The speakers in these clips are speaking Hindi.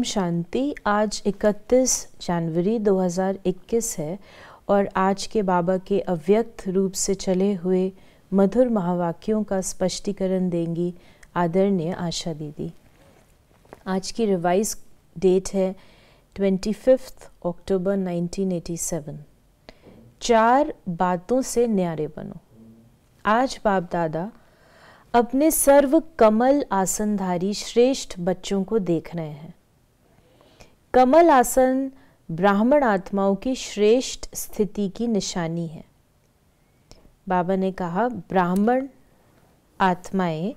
ओम शांति। आज 31 जनवरी 2021 है और आज के बाबा के अव्यक्त रूप से चले हुए मधुर महावाक्यों का स्पष्टीकरण देंगी आदरणीय आशा दीदी। आज की रिवाइज डेट है 25 अक्टूबर 1987। 4 बातों से न्यारे बनो। आज बाप दादा अपने सर्व कमल आसनधारी श्रेष्ठ बच्चों को देख रहे हैं। कमल आसन ब्राह्मण आत्माओं की श्रेष्ठ स्थिति की निशानी है। बाबा ने कहा ब्राह्मण आत्माएं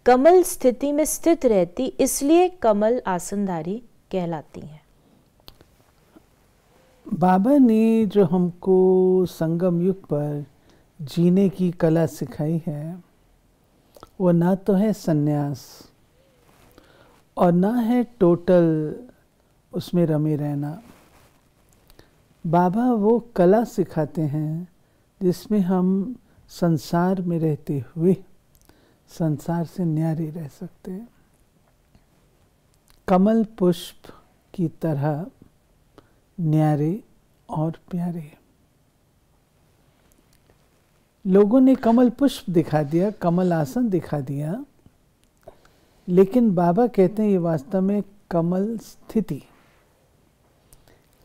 कमल स्थिति में स्थित रहती, इसलिए कमल आसनधारी कहलाती हैं। बाबा ने जो हमको संगम युग पर जीने की कला सिखाई है, वो ना तो है सन्यास और ना है टोटल उसमें रमे रहना। बाबा वो कला सिखाते हैं जिसमें हम संसार में रहते हुए संसार से न्यारे रह सकते हैं। कमल पुष्प की तरह न्यारे और प्यारे। लोगों ने कमल पुष्प दिखा दिया, कमल आसन दिखा दिया, लेकिन बाबा कहते हैं ये वास्तव में कमल स्थिति।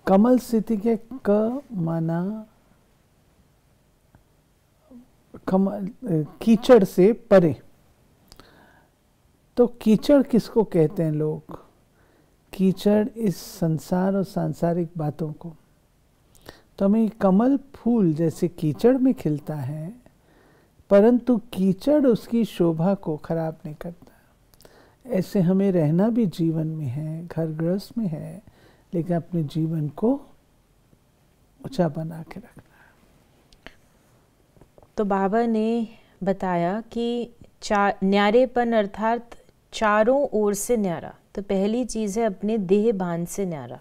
कमल स्थिति के क माना कमल, कीचड़ से परे। तो कीचड़ किसको कहते हैं लोग? कीचड़ इस संसार और सांसारिक बातों को। तो हमें कमल फूल जैसे कीचड़ में खिलता है, परंतु कीचड़ उसकी शोभा को खराब नहीं करता। ऐसे हमें रहना भी जीवन में है, घर गृहस्थ में है, लेकिन अपने जीवन को ऊंचा बना के रखना है। तो बाबा ने बताया कि न्यारेपन अर्थात चारों ओर से न्यारा। तो पहली चीज़ है अपने देह भान से न्यारा।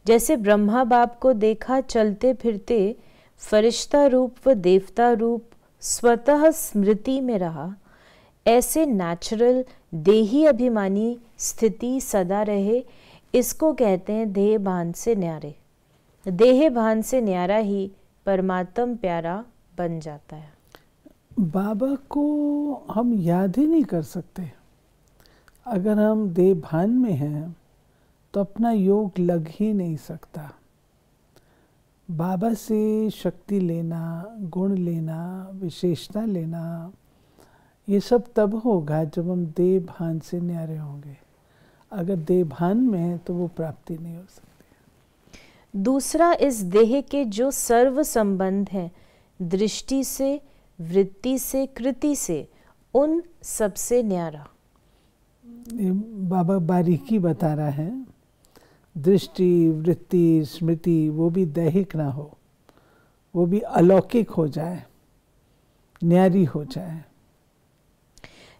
जैसे ब्रह्मा बाप को देखा चलते फिरते फरिश्ता रूप व देवता रूप स्वतः स्मृति में रहा, ऐसे नेचुरल देही अभिमानी स्थिति सदा रहे। इसको कहते हैं देह भान से न्यारे। देह भान से न्यारा ही परमात्म प्यारा बन जाता है। बाबा को हम याद ही नहीं कर सकते। अगर हम देह भान में हैं तो अपना योग लग ही नहीं सकता। बाबा से शक्ति लेना, गुण लेना, विशेषता लेना, ये सब तब होगा जब हम देह भान से न्यारे होंगे। अगर देह भान में है तो वो प्राप्ति नहीं हो सकती। दूसरा, इस देह के जो सर्व संबंध हैं, दृष्टि से, वृत्ति से, कृति से, उन सबसे न्यारा। बाबा बारीकी बता रहा है। दृष्टि, वृत्ति, स्मृति वो भी दैहिक ना हो, वो भी अलौकिक हो जाए, न्यारी हो जाए।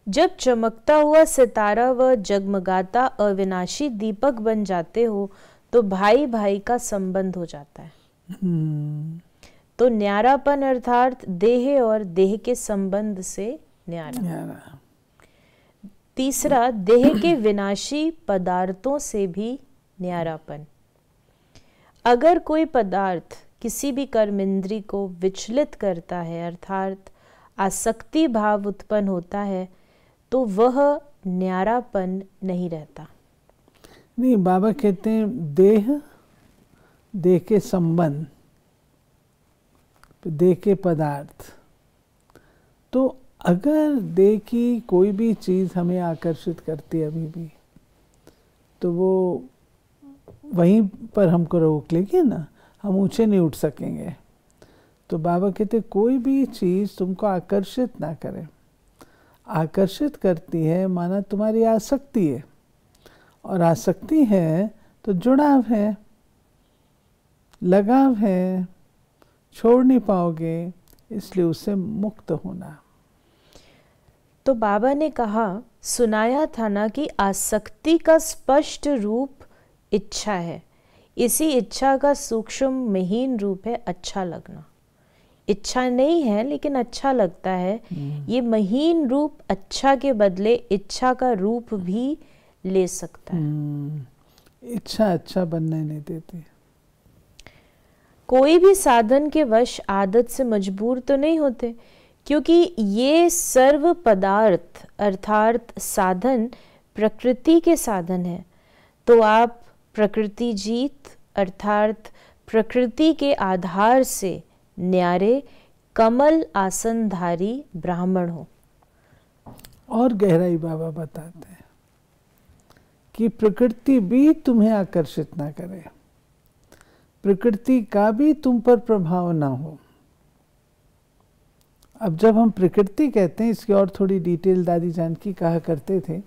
जब चमकता हुआ सितारा व जगमगाता अविनाशी दीपक बन जाते हो तो भाई भाई का संबंध हो जाता है। तो न्यारापन अर्थात देह और देह के संबंध से न्यारा। तीसरा, देह के विनाशी पदार्थों से भी न्यारापन। अगर कोई पदार्थ किसी भी कर्मेंद्री को विचलित करता है अर्थात आसक्ति भाव उत्पन्न होता है तो वह न्यारापन नहीं रहता। नहीं, बाबा कहते हैं देह के संबंध, देह के पदार्थ। तो अगर देह की कोई भी चीज़ हमें आकर्षित करती है अभी भी, तो वो वहीं पर हमको रोक लेगी ना, हम ऊंचे नहीं उठ सकेंगे। तो बाबा कहते कोई भी चीज़ तुमको आकर्षित ना करे। आकर्षित करती है माना तुम्हारी आसक्ति है, और आसक्ति है तो जुड़ाव है, लगाव है, छोड़ नहीं पाओगे, इसलिए उससे मुक्त होना। तो बाबा ने कहा, सुनाया था ना कि आसक्ति का स्पष्ट रूप इच्छा है। इसी इच्छा का सूक्ष्म महीन रूप है अच्छा लगना। इच्छा नहीं है लेकिन अच्छा लगता है। ये महीन रूप अच्छा के बदले इच्छा का रूप भी ले सकता है। इच्छा अच्छा बनने नहीं देती। कोई भी साधन के वश आदत से मजबूर तो नहीं होते, क्योंकि ये सर्व पदार्थ अर्थात साधन प्रकृति के साधन है। तो आप प्रकृति जीत अर्थात प्रकृति के आधार से न्यारे कमल आसनधारी ब्राह्मण हो। और गहराई बाबा बताते हैं कि प्रकृति भी तुम्हें आकर्षित ना करे, प्रकृति का भी तुम पर प्रभाव ना हो। अब जब हम प्रकृति कहते हैं, इसकी और थोड़ी डिटेल दादी जानकी कहा करते थे,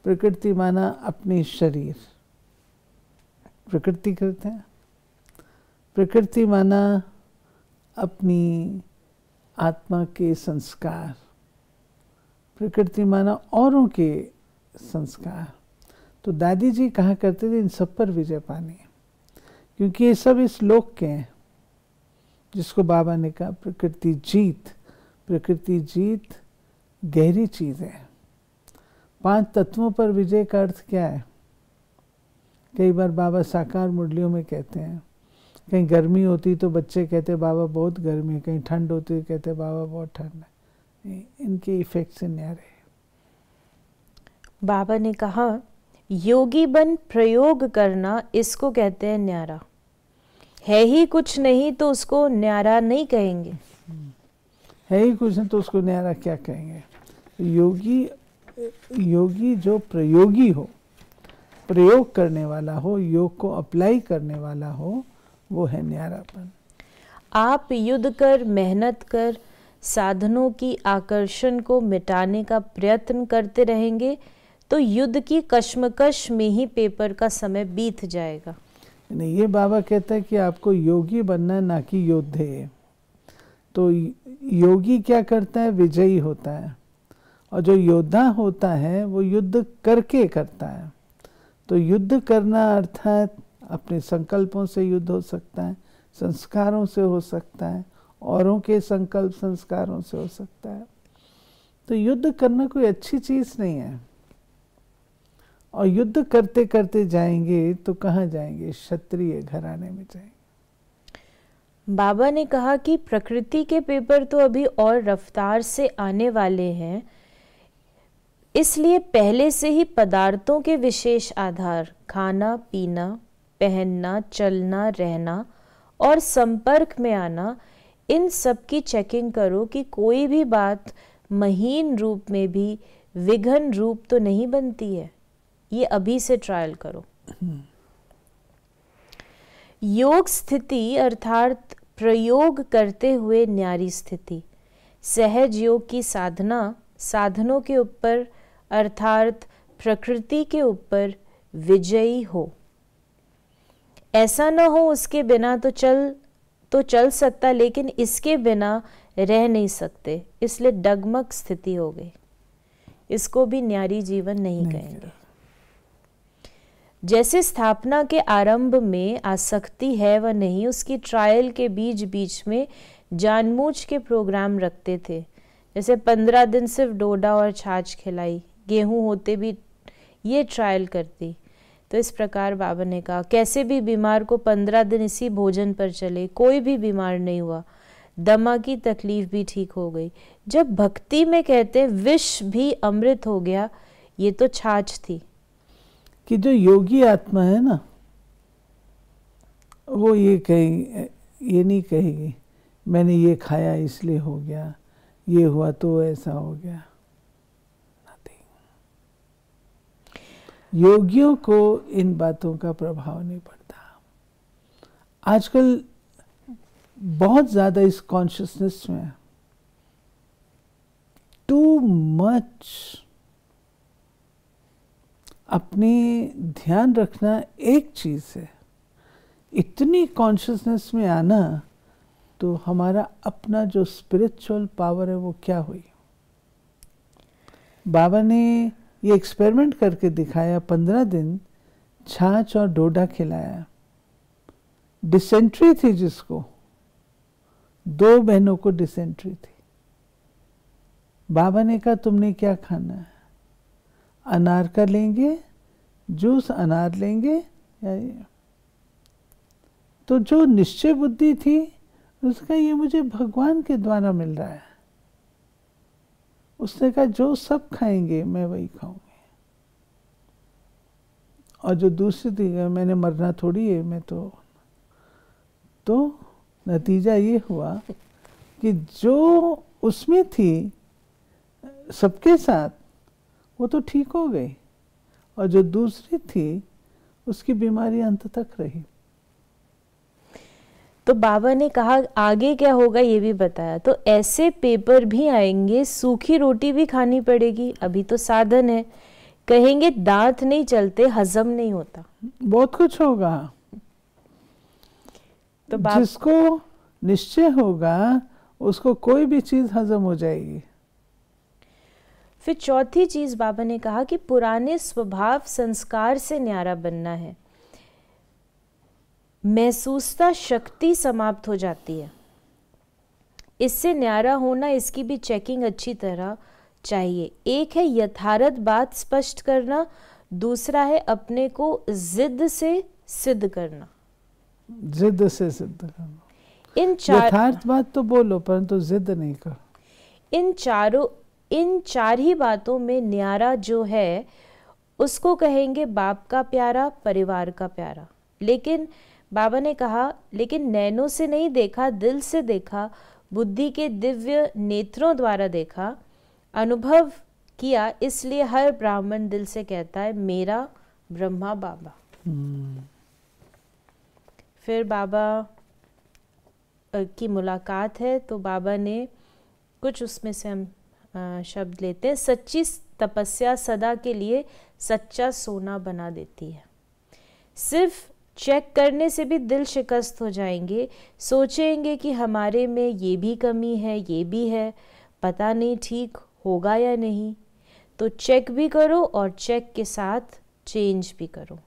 प्रकृति माना अपनी शरीर, प्रकृति करते हैं। प्रकृति माना अपनी आत्मा के संस्कार, प्रकृति माना औरों के संस्कार। तो दादी जी कहा करते थे इन सब पर विजय पानी है, क्योंकि ये सब इस लोक के हैं, जिसको बाबा ने कहा प्रकृति जीत। प्रकृति जीत गहरी चीज है। 5 तत्वों पर विजय का अर्थ क्या है? कई बार बाबा साकार मुरलियों में कहते हैं, कहीं गर्मी होती तो बच्चे कहते बाबा बहुत गर्मी है, कहीं ठंड होती तो कहते बाबा बहुत ठंड है। इनके इफेक्ट से न्यारे। बाबा ने कहा योगी बन प्रयोग करना, इसको कहते हैं न्यारा। है ही कुछ नहीं तो उसको न्यारा नहीं कहेंगे। है ही कुछ नहीं तो उसको न्यारा क्या कहेंगे? योगी जो प्रयोगी हो, प्रयोग करने वाला हो, योग को अप्लाई करने वाला हो, वो है न्यारापन। आप युद्ध कर मेहनत कर साधनों की आकर्षण को मिटाने का प्रयत्न करते रहेंगे तो युद्ध की कश्मकश में ही पेपर का समय बीत जाएगा। नहीं, ये बाबा कहता है कि आपको योगी बनना, ना कि योद्धे। तो योगी क्या करता है? विजयी होता है। और जो योद्धा होता है वो युद्ध करके करता है। तो युद्ध करना अर्थात अपने संकल्पों से युद्ध हो सकता है, संस्कारों से हो सकता है, औरों के संकल्प संस्कारों से हो सकता है। तो युद्ध करना कोई अच्छी चीज नहीं है। और युद्ध करते करते जाएंगे तो कहाँ जाएंगे? क्षत्रिय घराने में जाएंगे। बाबा ने कहा कि प्रकृति के पेपर तो अभी और रफ्तार से आने वाले हैं, इसलिए पहले से ही पदार्थों के विशेष आधार, खाना पीना, पहनना, चलना, रहना और संपर्क में आना, इन सब की चेकिंग करो कि कोई भी बात महीन रूप में भी विघन रूप तो नहीं बनती है। ये अभी से ट्रायल करो। योग स्थिति अर्थात प्रयोग करते हुए न्यारी स्थिति, सहज योग की साधना साधनों के ऊपर अर्थात प्रकृति के ऊपर विजयी हो। ऐसा न हो उसके बिना तो चल सकता, लेकिन इसके बिना रह नहीं सकते, इसलिए डगमग स्थिति हो गई। इसको भी न्यारी जीवन नहीं कहेंगे। जैसे स्थापना के आरंभ में आसक्ति है व नहीं, उसकी ट्रायल के बीच बीच में जानबूझ के प्रोग्राम रखते थे। जैसे 15 दिन सिर्फ डोडा और छाछ खिलाई, गेहूं होते भी ये ट्रायल करती। तो इस प्रकार बाबा ने कहा कैसे भी बीमार को 15 दिन इसी भोजन पर चले, कोई भी बीमार नहीं हुआ, दमा की तकलीफ भी ठीक हो गई। जब भक्ति में कहते हैं विष भी अमृत हो गया, ये तो छाछ थी। कि जो योगी आत्मा है ना, वो ये नहीं कहेगी मैंने ये खाया इसलिए हो गया, ये हुआ तो ऐसा हो गया। योगियों को इन बातों का प्रभाव नहीं पड़ता। आजकल बहुत ज्यादा इस कॉन्शियसनेस में टू मच अपनी ध्यान रखना एक चीज है, इतनी कॉन्शियसनेस में आना तो हमारा अपना जो स्पिरिचुअल पावर है वो क्या हुई। बाबा ने ये एक्सपेरिमेंट करके दिखाया, 15 दिन छाछ और डोडा खिलाया। डिसेंट्री थी जिसको, 2 बहनों को डिसेंट्री थी। बाबा ने कहा तुमने क्या खाना है? अनार का लेंगे जूस अनार लेंगे या तो जो निश्चय बुद्धि थी उसका ये मुझे भगवान के द्वारा मिल रहा है। उसने कहा जो सब खाएंगे मैं वही खाऊंगी। और जो दूसरी थी मैंने मरना थोड़ी है, मैं तो नतीजा ये हुआ कि जो उसमें थी सबके साथ वो तो ठीक हो गई, और जो दूसरी थी उसकी बीमारी अंत तक रही। तो बाबा ने कहा आगे क्या होगा ये भी बताया। तो ऐसे पेपर भी आएंगे, सूखी रोटी भी खानी पड़ेगी, अभी तो साधन है, कहेंगे दांत नहीं चलते, हजम नहीं होता, बहुत कुछ होगा। तो जिसको निश्चय होगा उसको कोई भी चीज हजम हो जाएगी। फिर चौथी चीज बाबा ने कहा कि पुराने स्वभाव संस्कार से न्यारा बनना है। महसूसता शक्ति समाप्त हो जाती है, इससे न्यारा होना, इसकी भी चेकिंग अच्छी तरह चाहिए। एक है यथार्थ बात स्पष्ट करना, दूसरा है अपने को जिद से सिद्ध करना। जिद से सिद्ध करना, यथार्थ बात तो बोलो परंतु जिद नहीं करो। इन चार ही बातों में न्यारा जो है उसको कहेंगे बाप का प्यारा, परिवार का प्यारा। लेकिन बाबा ने कहा लेकिन नैनों से नहीं देखा, दिल से देखा, बुद्धि के दिव्य नेत्रों द्वारा देखा, अनुभव किया, इसलिए हर ब्राह्मण दिल से कहता है मेरा ब्रह्मा बाबा। फिर बाबा की मुलाकात है तो बाबा ने कुछ उसमें से हम शब्द लेते हैं। सच्ची तपस्या सदा के लिए सच्चा सोना बना देती है। सिर्फ चेक करने से भी दिल शिकस्त हो जाएंगे, सोचेंगे कि हमारे में ये भी कमी है, ये भी है, पता नहीं ठीक होगा या नहीं। तो चेक भी करो और चेक के साथ चेंज भी करो।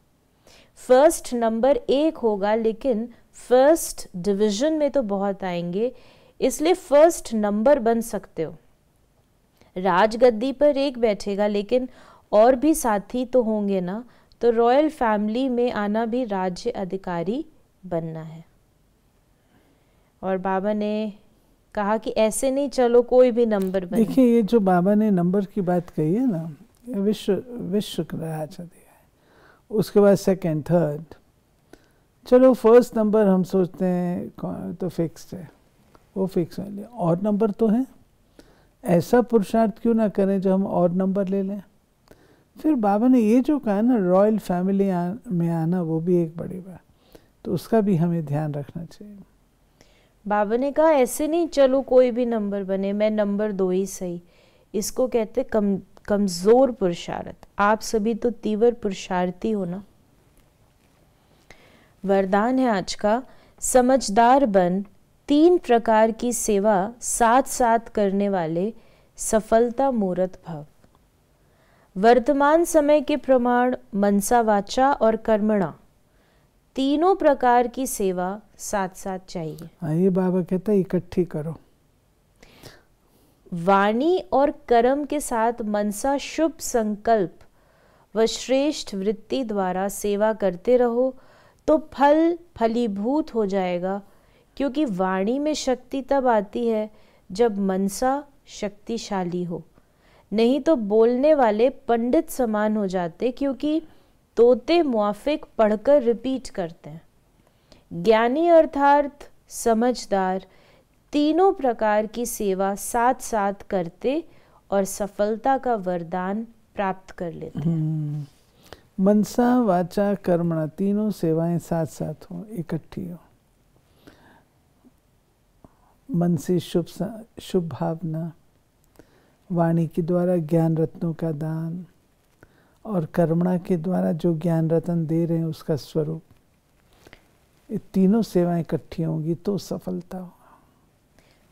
फर्स्ट नंबर 1 होगा, लेकिन फर्स्ट डिवीजन में तो बहुत आएंगे, इसलिए फर्स्ट नंबर बन सकते हो। राजगद्दी पर एक बैठेगा, लेकिन और भी साथी तो होंगे ना, तो रॉयल फैमिली में आना भी राज्य अधिकारी बनना है। और बाबा ने कहा कि ऐसे नहीं चलो कोई भी नंबर बने। देखिए ये जो बाबा ने नंबर की बात कही है ना, विश्व राज दिया है, उसके बाद सेकंड थर्ड, चलो फर्स्ट नंबर हम सोचते हैं तो फिक्स्ड है, वो फिक्स है, और नंबर तो है, ऐसा पुरुषार्थ क्यों ना करें जो हम और नंबर ले लें। फिर बाबा ने ये जो कहा ना रॉयल फैमिली में आना, वो भी एक बड़ी बात, तो उसका भी हमें ध्यान रखना चाहिए। बाबा ने कहा ऐसे नहीं चलो कोई भी नंबर बने, मैं नंबर 2 ही सही, इसको कहते कमजोर पुरुषार्थ। आप सभी तो तीव्र पुरुषार्थी हो ना। वरदान है आज का, समझदार बन, 3 प्रकार की सेवा साथ साथ करने वाले सफलता मूर्त भव। वर्तमान समय के प्रमाण मनसा वाचा और कर्मणा, तीनों प्रकार की सेवा साथ साथ चाहिए। हाँ, ये बाबा कहता है इकट्ठी करो। वाणी और कर्म के साथ मनसा शुभ संकल्प व श्रेष्ठ वृत्ति द्वारा सेवा करते रहो तो फल फलीभूत हो जाएगा, क्योंकि वाणी में शक्ति तब आती है जब मनसा शक्तिशाली हो। नहीं तो बोलने वाले पंडित समान हो जाते, क्योंकि तोते मुआफिक पढ़कर रिपीट करते हैं। ज्ञानी अर्थात समझदार तीनों प्रकार की सेवा साथ साथ करते और सफलता का वरदान प्राप्त कर लेते हैं। मनसा वाचा कर्मणा, तीनों सेवाएं साथ साथ हो, इकट्ठी हो। मन से शुभ भावना, वाणी के द्वारा ज्ञान रत्नों का दान, और कर्मणा के द्वारा जो ज्ञान रत्न दे रहे हैं उसका स्वरूप, ये तीनों सेवाएं इकट्ठी होंगी तो सफलता होगा।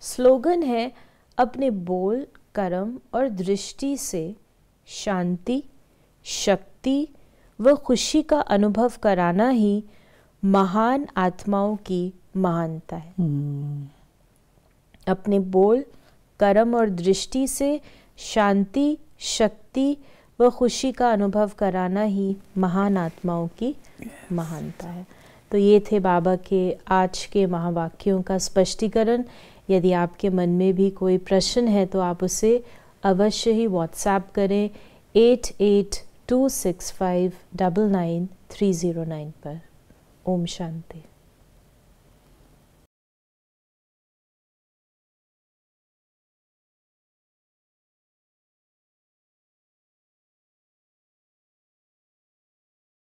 स्लोगन है, अपने बोल, कर्म और दृष्टि से शांति, शक्ति व खुशी का अनुभव कराना ही महान आत्माओं की महानता है। अपने बोल, कर्म और दृष्टि से शांति, शक्ति वह खुशी का अनुभव कराना ही महान आत्माओं की महानता है। तो ये थे बाबा के आज के महावाक्यों का स्पष्टीकरण। यदि आपके मन में भी कोई प्रश्न है तो आप उसे अवश्य ही व्हाट्सएप करें 8826599309 पर। ओम शांति।